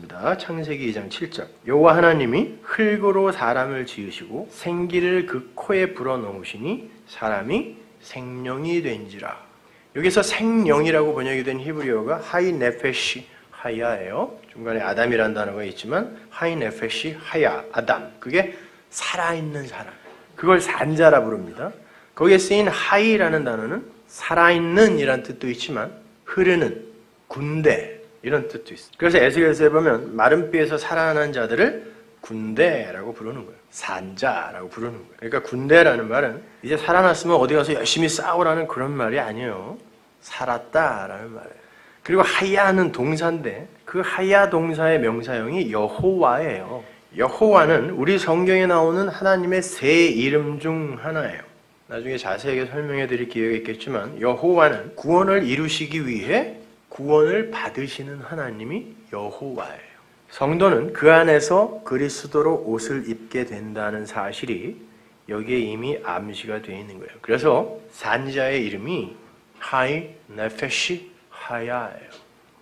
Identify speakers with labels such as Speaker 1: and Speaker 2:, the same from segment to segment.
Speaker 1: 있습니다. 창세기 2장 7절. 여호와 하나님이 흙으로 사람을 지으시고 생기를 그 코에 불어넣으시니 사람이 생령이 된지라. 여기서 생령이라고 번역이 된 히브리어가 하이 네페시 하야예요. 중간에 아담이라는 단어가 있지만 하이 네페시 하야, 아담. 그게 살아있는 사람. 그걸 산자라 부릅니다. 거기에 쓰인 하이라는 단어는 살아있는 이란 뜻도 있지만 흐르는, 군대 이런 뜻도 있어요. 그래서 에스겔서에 보면 마른 뼈에서 살아난 자들을 군대라고 부르는 거예요. 산자라고 부르는 거예요. 그러니까 군대라는 말은 이제 살아났으면 어디 가서 열심히 싸우라는 그런 말이 아니에요. 살았다라는 말이에요. 그리고 하야는 동사인데 그 하야 동사의 명사형이 여호와예요. 여호와는 우리 성경에 나오는 하나님의 세 이름 중 하나예요. 나중에 자세하게 설명해 드릴 기회가 있겠지만 여호와는 구원을 이루시기 위해 구원을 받으시는 하나님이 여호와예요. 성도는 그 안에서 그리스도로 옷을 입게 된다는 사실이 여기에 이미 암시가 되어 있는 거예요. 그래서 산자의 이름이 하이 네페시 하야예요.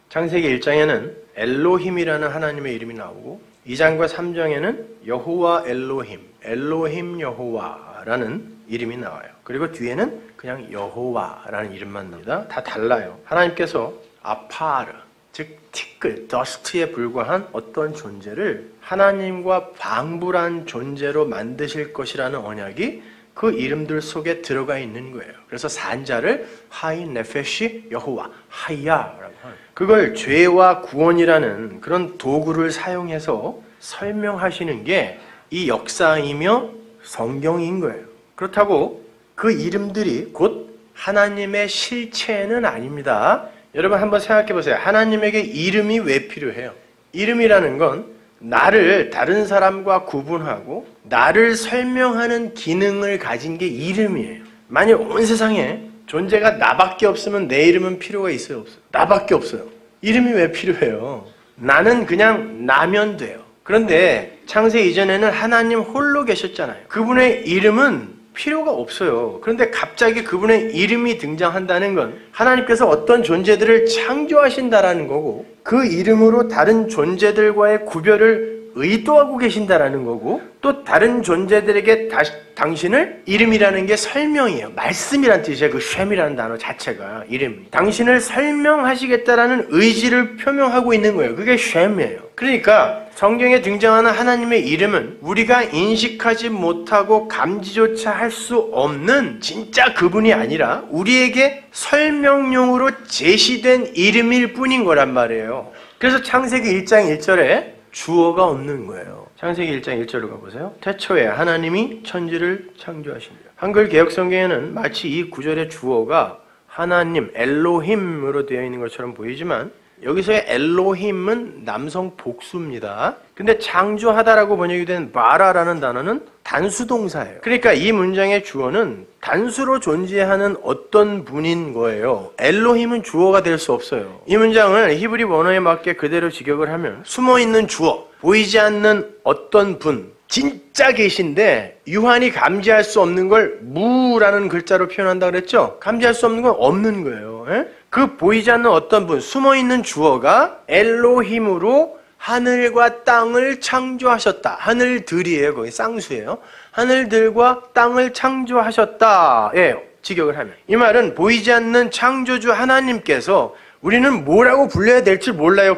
Speaker 1: 창세기 1장에는 엘로힘이라는 하나님의 이름이 나오고 2장과 3장에는 여호와 엘로힘, 엘로힘 여호와라는 이름이 나와요. 그리고 뒤에는 그냥 여호와라는 이름만 나옵니다. 다 달라요. 하나님께서 아파르, 즉 티끌, 더스트에 불과한 어떤 존재를 하나님과 방불한 존재로 만드실 것이라는 언약이 그 이름들 속에 들어가 있는 거예요. 그래서 산자를 하이 네페시 여호와, 하야라고 하는 그걸 죄와 구원이라는 그런 도구를 사용해서 설명하시는 게 이 역사이며 성경인 거예요. 그렇다고 그 이름들이 곧 하나님의 실체는 아닙니다. 여러분 한번 생각해 보세요. 하나님에게 이름이 왜 필요해요? 이름이라는 건 나를 다른 사람과 구분하고 나를 설명하는 기능을 가진 게 이름이에요. 만약 온 세상에 존재가 나밖에 없으면 내 이름은 필요가 있어요? 없어요? 나밖에 없어요. 이름이 왜 필요해요? 나는 그냥 나면 돼요. 그런데 창세 이전에는 하나님 홀로 계셨잖아요. 그분의 이름은 필요가 없어요. 그런데 갑자기 그분의 이름이 등장한다는 건 하나님께서 어떤 존재들을 창조하신다라는 거고 그 이름으로 다른 존재들과의 구별을 의도하고 계신다라는 거고 또 다른 존재들에게 당신을 이름이라는 게 설명이에요. 말씀이란 뜻이에요. 그 쉔이라는 단어 자체가 이름이. 당신을 설명하시겠다라는 의지를 표명하고 있는 거예요. 그게 쉔이에요. 그러니까 성경에 등장하는 하나님의 이름은 우리가 인식하지 못하고 감지조차 할 수 없는 진짜 그분이 아니라 우리에게 설명용으로 제시된 이름일 뿐인 거란 말이에요. 그래서 창세기 1장 1절에 주어가 없는 거예요. 창세기 1장 1절로 가보세요. 태초에 하나님이 천지를 창조하신다. 한글 개역 성경에는 마치 이 구절의 주어가 하나님, 엘로힘으로 되어 있는 것처럼 보이지만 여기서의 엘로힘은 남성 복수입니다. 근데 창조하다라고 번역이 된 바라라는 단어는 단수동사예요. 그러니까 이 문장의 주어는 단수로 존재하는 어떤 분인 거예요. 엘로힘은 주어가 될 수 없어요. 이 문장을 히브리 원어에 맞게 그대로 직역을 하면 숨어있는 주어, 보이지 않는 어떤 분, 진짜 계신데 유한히 감지할 수 없는 걸 무라는 글자로 표현한다고 그랬죠? 감지할 수 없는 건 없는 거예요. 그 보이지 않는 어떤 분, 숨어있는 주어가 엘로힘으로 하늘과 땅을 창조하셨다. 하늘들이에요. 거기 쌍수예요. 하늘들과 땅을 창조하셨다. 예요. 직역을 하면. 이 말은 보이지 않는 창조주 하나님께서 우리는 뭐라고 불러야 될지 몰라요.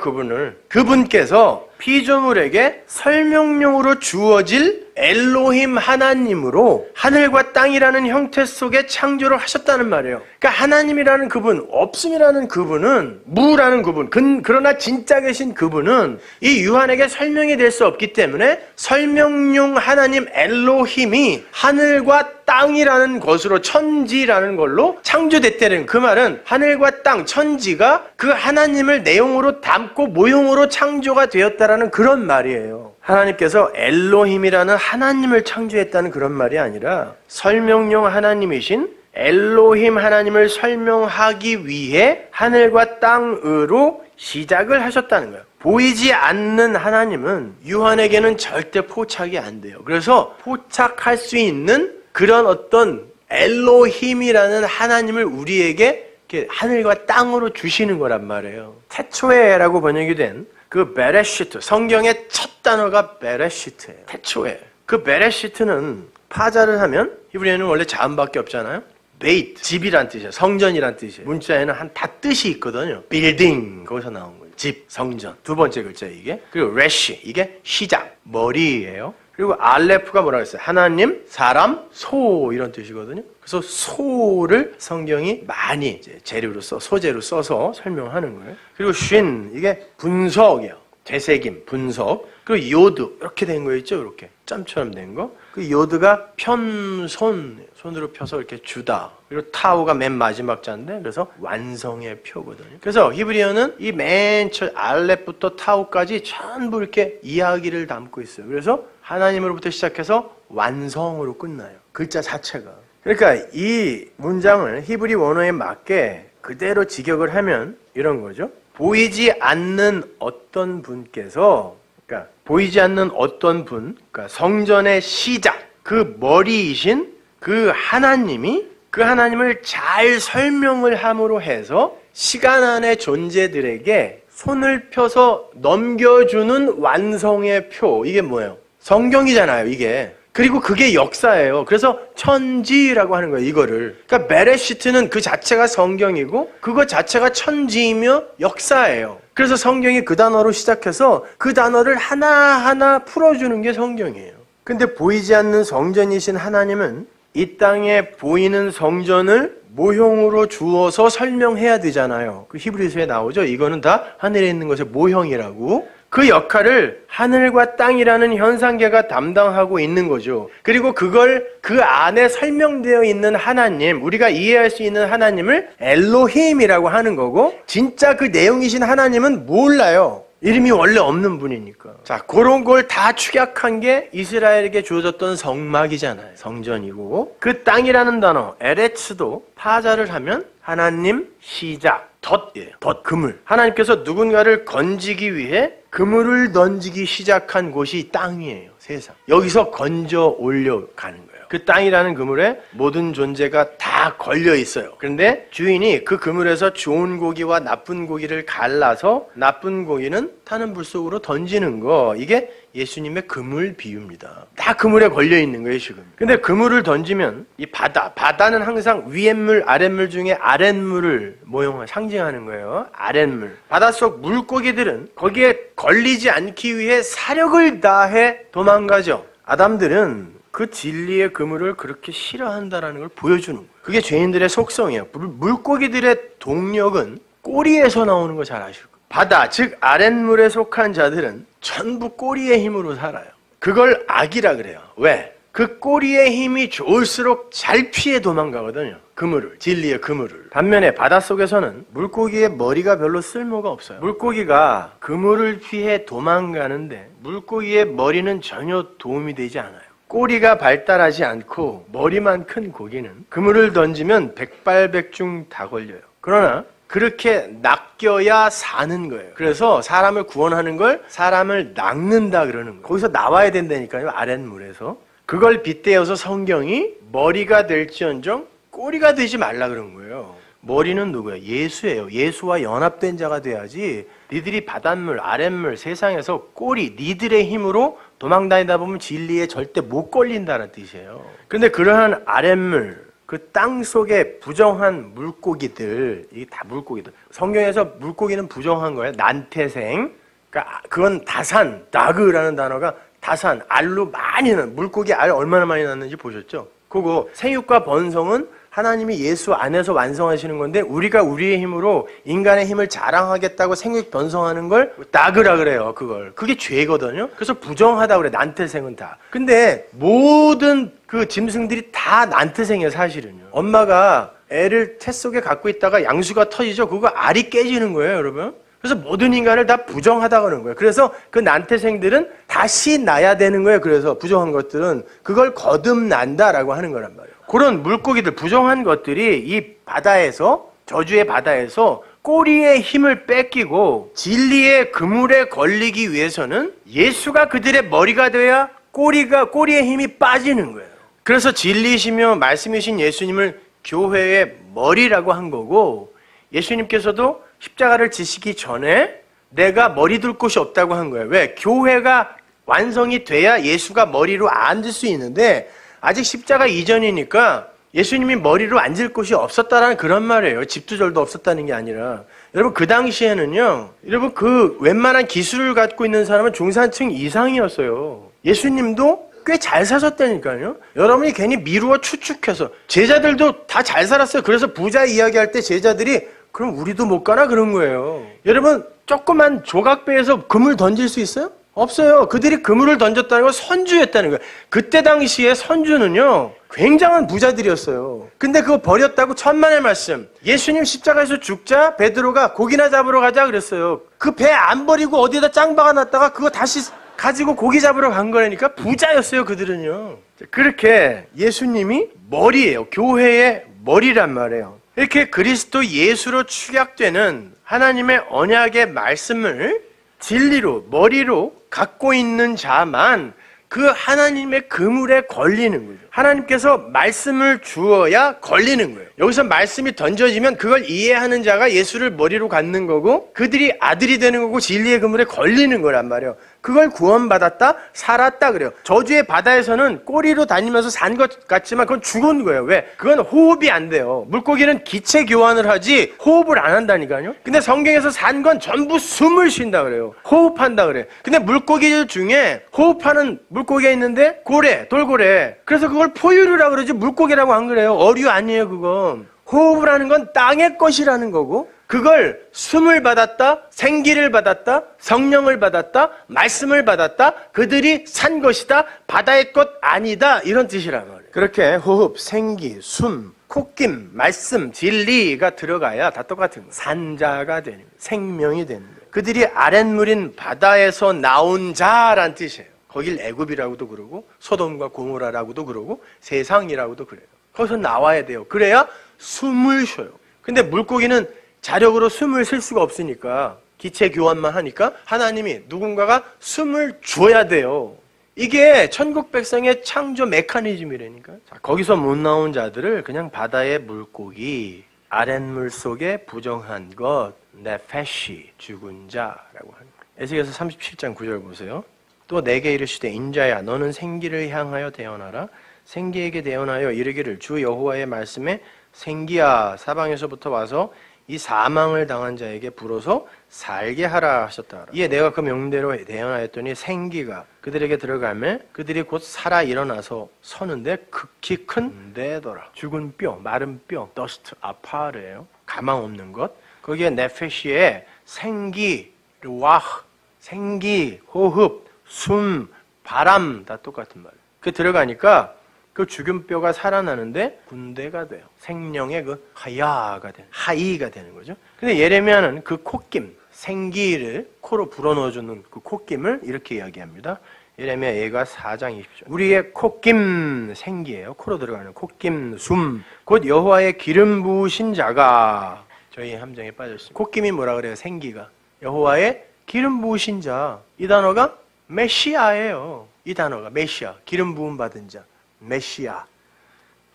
Speaker 1: 그분께서 피조물에게 설명용으로 주어질 엘로힘 하나님으로 하늘과 땅이라는 형태 속에 창조를 하셨다는 말이에요. 그러니까 하나님이라는 그분, 없음이라는 그분은, 무라는 그분, 그러나 진짜 계신 그분은 이 유한에게 설명이 될 수 없기 때문에 설명용 하나님 엘로힘이 하늘과 땅이라는 것으로 천지라는 걸로 창조됐다는 그 말은 하늘과 땅, 천지가 그 하나님을 내용으로 담고 모형으로 창조가 되었다라는 그런 말이에요. 하나님께서 엘로힘이라는 하나님을 창조했다는 그런 말이 아니라 설명용 하나님이신 엘로힘 하나님을 설명하기 위해 하늘과 땅으로 시작을 하셨다는 거예요. 보이지 않는 하나님은 유한에게는 절대 포착이 안 돼요. 그래서 포착할 수 있는 그런 어떤 엘로힘이라는 하나님을 우리에게 이렇게 하늘과 땅으로 주시는 거란 말이에요. 태초에라고 번역이 된 그 베레시트, 성경의 첫 단어가 베레시트예요. 태초에. 그 베레시트는 파자를 하면 히브리어는 원래 자음밖에 없잖아요. 베이트, 집이란 뜻이에요. 성전이란 뜻이에요. 문자에는 한 다 뜻이 있거든요. 빌딩, 거기서 나온 거예요. 집, 성전. 두 번째 글자 이게. 그리고 레시, 이게 시작, 머리예요. 그리고 알레프가 뭐라고 했어요? 하나님, 사람, 소 이런 뜻이거든요. 그래서 소를 성경이 많이 이제 재료로 소재로 써서 설명하는 거예요. 그리고 쉰, 이게 분석이에요. 되새김, 분석. 그리고 요드, 이렇게 된 거 있죠? 이렇게 점처럼 된 거. 그 요드가 손으로 펴서 이렇게 주다. 그리고 타우가 맨 마지막 자인데, 그래서 완성의 표거든요. 그래서 히브리어는 이 맨 첫 알렙부터 타우까지 전부 이렇게 이야기를 담고 있어요. 그래서 하나님으로부터 시작해서 완성으로 끝나요. 글자 자체가. 그러니까 이 문장을 히브리 원어에 맞게 그대로 직역을 하면 이런 거죠. 보이지 않는 어떤 분께서, 그러니까 보이지 않는 어떤 분, 그러니까 성전의 시작, 그 머리이신 그 하나님이 그 하나님을 잘 설명을 함으로 해서 시간 안의 존재들에게 손을 펴서 넘겨주는 완성의 표. 이게 뭐예요? 성경이잖아요, 이게. 그리고 그게 역사예요. 그래서 천지라고 하는 거예요, 이거를. 그러니까 베레시트는 그 자체가 성경이고 그거 자체가 천지이며 역사예요. 그래서 성경이 그 단어로 시작해서 그 단어를 하나하나 풀어주는 게 성경이에요. 근데 보이지 않는 성전이신 하나님은 이 땅에 보이는 성전을 모형으로 주어서 설명해야 되잖아요. 그 히브리서에 나오죠. 이거는 다 하늘에 있는 것의 모형이라고. 그 역할을 하늘과 땅이라는 현상계가 담당하고 있는 거죠. 그리고 그걸 그 안에 설명되어 있는 하나님, 우리가 이해할 수 있는 하나님을 엘로힘이라고 하는 거고, 진짜 그 내용이신 하나님은 몰라요. 이름이 원래 없는 분이니까. 자, 그런 걸 다 축약한 게 이스라엘에게 주어졌던 성막이잖아요. 성전이고. 그 땅이라는 단어, 에레츠도 파자를 하면 하나님, 시작, 덫이에요. 덫, 그물. 하나님께서 누군가를 건지기 위해 그물을 던지기 시작한 곳이 땅이에요. 세상. 여기서 건져 올려가는 거예요. 그 땅이라는 그물에 모든 존재가 다 걸려 있어요. 그런데 주인이 그 그물에서 좋은 고기와 나쁜 고기를 갈라서 나쁜 고기는 타는 불 속으로 던지는 거. 이게 예수님의 그물 비유입니다. 다 그물에 걸려 있는 거예요, 지금. 근데 그물을 던지면 이 바다는 항상 위에 물, 아랫물 중에 아랫물을 상징하는 거예요. 아랫물. 바닷속 물고기들은 거기에 걸리지 않기 위해 사력을 다해 도망가죠. 아담들은 그 진리의 그물을 그렇게 싫어한다는 걸 보여주는 거예요. 그게 죄인들의 속성이에요. 물고기들의 동력은 꼬리에서 나오는 거 잘 아실 거예요. 바다, 즉 아랫물에 속한 자들은 전부 꼬리의 힘으로 살아요. 그걸 악이라 그래요. 왜? 그 꼬리의 힘이 좋을수록 잘 피해 도망가거든요. 그물을, 진리의 그물을. 반면에 바닷속에서는 물고기의 머리가 별로 쓸모가 없어요. 물고기가 그물을 피해 도망가는데 물고기의 머리는 전혀 도움이 되지 않아요. 꼬리가 발달하지 않고 머리만 큰 고기는 그물을 던지면 백발백중 다 걸려요. 그러나 그렇게 낚여야 사는 거예요. 그래서 사람을 구원하는 걸 사람을 낚는다 그러는 거예요. 거기서 나와야 된다니까요, 아랫물에서. 그걸 빗대어서 성경이 머리가 될지언정 꼬리가 되지 말라 그런 거예요. 머리는 누구예요? 예수예요. 예수와 연합된 자가 돼야지 니들이 바닷물, 아랫물, 세상에서 꼬리, 니들의 힘으로 도망다니다 보면 진리에 절대 못 걸린다는 뜻이에요. 그런데 그러한 아랫물, 그 땅 속에 부정한 물고기들, 이게 다 물고기들. 성경에서 물고기는 부정한 거예요. 난태생. 그러니까 그건 다산, 다그라는 단어가 다산, 알로 많이 난, 물고기 알 얼마나 많이 났는지 보셨죠? 그거 생육과 번성은 하나님이 예수 안에서 완성하시는 건데 우리가 우리의 힘으로 인간의 힘을 자랑하겠다고 생육 번성하는 걸 다그라 그래요. 그게 죄거든요. 그래서 부정하다고 그래. 난태생은 다. 근데 모든 그 짐승들이 다 난태생이에요, 사실은요. 엄마가 애를 태 속에 갖고 있다가 양수가 터지죠. 그거 알이 깨지는 거예요, 여러분. 그래서 모든 인간을 다 부정하다 그러는 거예요. 그래서 그 난태생들은 다시 나야 되는 거예요. 그래서 부정한 것들은 그걸 거듭난다라고 하는 거란 말이에요. 그런 물고기들, 부정한 것들이 이 바다에서, 저주의 바다에서 꼬리의 힘을 뺏기고 진리의 그물에 걸리기 위해서는 예수가 그들의 머리가 돼야 꼬리의 힘이 빠지는 거예요. 그래서 진리시며 말씀이신 예수님을 교회의 머리라고 한 거고, 예수님께서도 십자가를 지시기 전에 내가 머리 둘 곳이 없다고 한 거예요. 왜? 교회가 완성이 돼야 예수가 머리로 앉을 수 있는데 아직 십자가 이전이니까 예수님이 머리로 앉을 곳이 없었다라는 그런 말이에요. 집두절도 없었다는 게 아니라. 여러분 그 당시에는요. 여러분 그 웬만한 기술을 갖고 있는 사람은 중산층 이상이었어요. 예수님도 꽤 잘 사셨다니까요. 여러분이 괜히 미루어 추측해서 제자들도 다 잘 살았어요. 그래서 부자 이야기할 때 제자들이 그럼 우리도 못 가나 그런 거예요. 여러분 조그만 조각배에서 금을 던질 수 있어요? 없어요. 그들이 그물을 던졌다는 건 선주였다는 거예요. 그때 당시에 선주는요 굉장한 부자들이었어요. 근데 그거 버렸다고 천만의 말씀. 예수님 십자가에서 죽자 베드로가 고기나 잡으러 가자 그랬어요. 그 배 안 버리고 어디에다 짱 박아놨다가 그거 다시 가지고 고기 잡으러 간 거라니까. 부자였어요 그들은요. 그렇게 예수님이 머리예요. 교회의 머리란 말이에요. 이렇게 그리스도 예수로 축약되는 하나님의 언약의 말씀을 진리로 머리로 갖고 있는 자만 그 하나님의 그물에 걸리는 거죠. 하나님께서 말씀을 주어야 걸리는 거예요. 여기서 말씀이 던져지면 그걸 이해하는 자가 예수를 머리로 갖는 거고 그들이 아들이 되는 거고 진리의 그물에 걸리는 거란 말이에요. 그걸 구원받았다, 살았다 그래요. 저주의 바다에서는 꼬리로 다니면서 산 것 같지만 그건 죽은 거예요. 왜? 그건 호흡이 안 돼요. 물고기는 기체 교환을 하지 호흡을 안 한다니까요. 근데 성경에서 산 건 전부 숨을 쉰다 그래요. 호흡한다 그래요. 근데 물고기들 중에 호흡하는 물고기가 있는데 고래, 돌고래. 그래서 그걸 포유류라고 그러지 물고기라고 안 그래요. 어류 아니에요 그건. 호흡을 하는 건 땅의 것이라는 거고 그걸 숨을 받았다, 생기를 받았다, 성령을 받았다, 말씀을 받았다, 그들이 산 것이다, 바다의 것 아니다 이런 뜻이란 말이에요. 그렇게 호흡, 생기, 숨, 콧김, 말씀, 진리가 들어가야 다 똑같은 거예요. 산자가 되는 거예요. 생명이 되는 거예요. 그들이 아랫물인 바다에서 나온 자란 뜻이에요. 거길 애굽이라고도 그러고 소돔과 고모라라고도 그러고 세상이라고도 그래요. 거기서 나와야 돼요. 그래야 숨을 쉬어요. 근데 물고기는 자력으로 숨을 쉴 수가 없으니까 기체 교환만 하니까 하나님이 누군가가 숨을 줘야 돼요. 이게 천국 백성의 창조 메커니즘이라니까. 자, 거기서 못 나온 자들을 그냥 바다의 물고기, 아랫물 속에 부정한 것, 네페시, 죽은 자라고 하는 거예요. 에스겔서 37장 9절 보세요. 또 내게 이르시되 인자야 너는 생기를 향하여 대언하라. 생기에게 대언하여 이르기를 주 여호와의 말씀에 생기야 사방에서부터 와서 이 사망을 당한 자에게 불어서 살게 하라 하셨다. 이에 내가 그 명대로 대언하였더니 생기가 그들에게 들어가며 그들이 곧 살아 일어나서 서는데 극히 큰 데더라. 죽은 뼈, 마른 뼈, 더스트, 아파르예요. 가망 없는 것. 거기에 네페시에 생기, 르와흐, 생기, 호흡, 숨, 바람 다 똑같은 말이에요. 그 들어가니까 그 죽은 뼈가 살아나는데 군대가 돼요. 생명의 그 하야가 되는, 하이가 되는 거죠. 근데 예레미야는 그 콧김, 생기를 코로 불어넣어주는 그 콧김을 이렇게 이야기합니다. 예레미야 예가 4장 20절. 우리의 콧김 생기예요. 코로 들어가는 콧김 숨. 곧 여호와의 기름 부으신 자가 저희 함정에 빠졌습니다. 콧김이 뭐라 그래요? 생기가. 여호와의 기름 부으신 자. 이 단어가 메시아예요. 이 단어가 메시아. 기름 부음 받은 자. 메시아.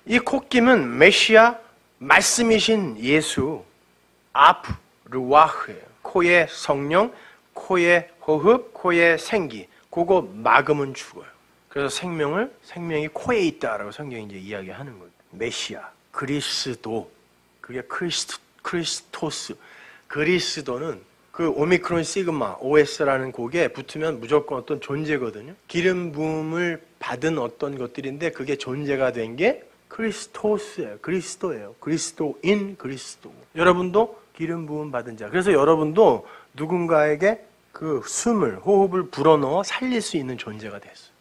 Speaker 1: 이 콧김은 메시아, 말씀이신 예수, 아프, 르와흐예요. 코의 성령, 코의 호흡, 코의 생기. 그거 막으면 죽어요. 그래서 생명이 코에 있다라고 성경이 이제 이야기하는 거예요. 메시아, 그리스도. 그게 크리스토스. 그리스도는 그 오미크론 시그마 OS라는 곡에 붙으면 무조건 어떤 존재거든요. 기름 부음을 받은 어떤 것들인데 그게 존재가 된 게 크리스토스예요. 그리스도예요. 그리스도인 그리스도. 여러분도 기름 부음 받은 자. 그래서 여러분도 누군가에게 그 숨을 호흡을 불어넣어 살릴 수 있는 존재가 됐어요.